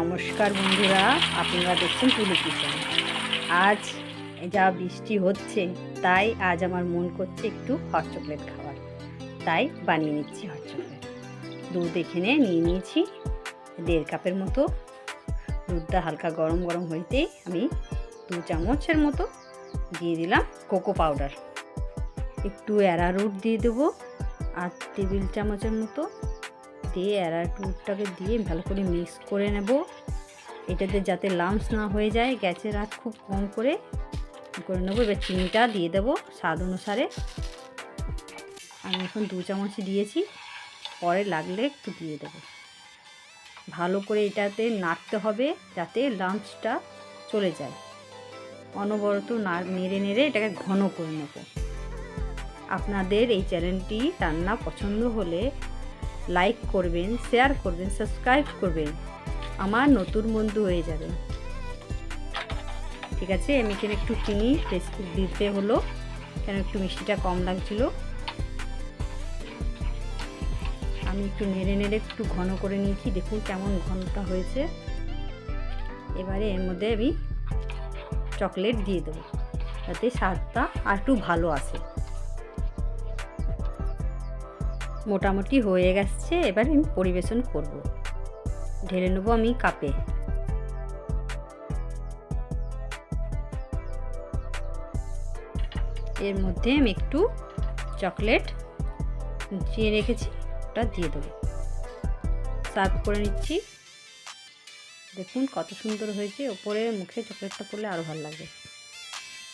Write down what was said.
নমস্কার বন্ধুরা, আপনারা দেখছেন তুলি কিচেন। আজ যা বৃষ্টি হচ্ছে তাই আজ আমার মন করছে একটু হট চকলেট খাওয়ার, তাই বানিয়ে নিচ্ছি হট চকলেট। দুধ এখানে নিয়ে নিয়েছি 1.5 কাপের মতো। দুধটা হালকা গরম গরম হইতেই আমি 2 চামচের মতো দিয়ে দিলাম কোকো পাউডার। একটু অ্যারারুট দিয়ে দেবো 8 টেবিল চামচের মতো। দিয়ে অ্যারারুটটাকে দিয়ে ভালো করে মিক্স করে নেব। এটাতে যাতে লাম্পস না হয়ে যায়, গ্যাসের আঁচ খুব কম করে নেব। এবার চিনিটা দিয়ে দেবো স্বাদ অনুসারে। আমি এখন 2 চামচ দিয়েছি, পরে লাগলে একটু দিয়ে দেবো। ভালো করে এটাতে নাড়তে হবে যাতে লাম্পসটা চলে যায়। অনবরত নেড়ে নেড়ে এটাকে ঘন করে নেব। আপনাদের এই চ্যানেলটি রান্না পছন্দ হলে লাইক করবেন, শেয়ার করবেন, সাবস্ক্রাইব করবেন, আমার নতুন বন্ধু হয়ে যাবেন। ঠিক আছে, আমি এখানে একটু চিনি দিতে হলো, কেন একটু মিষ্টিটা কম লাগছিল। আমি একটু নেড়ে নেড়ে একটু ঘন করে নিয়েছি, দেখুন কেমন ঘনটা হয়েছে। এবারে এর মধ্যে আমি চকলেট দিয়ে দেবো যাতে স্বাদটা আর একটু ভালো আসে। মোটামুটি হয়ে গেছে, এবার আমি পরিবেশন করব। ঢেলে নেবো আমি কাপে। এর মধ্যে আমি একটু চকলেট কুচিয়ে রেখেছি, ওটা দিয়ে দেবো। সার্ভ করে নিচ্ছি। দেখুন কত সুন্দর হয়েছে, ওপরে মুখে চকলেটটা পড়লে আরও ভালো লাগবে।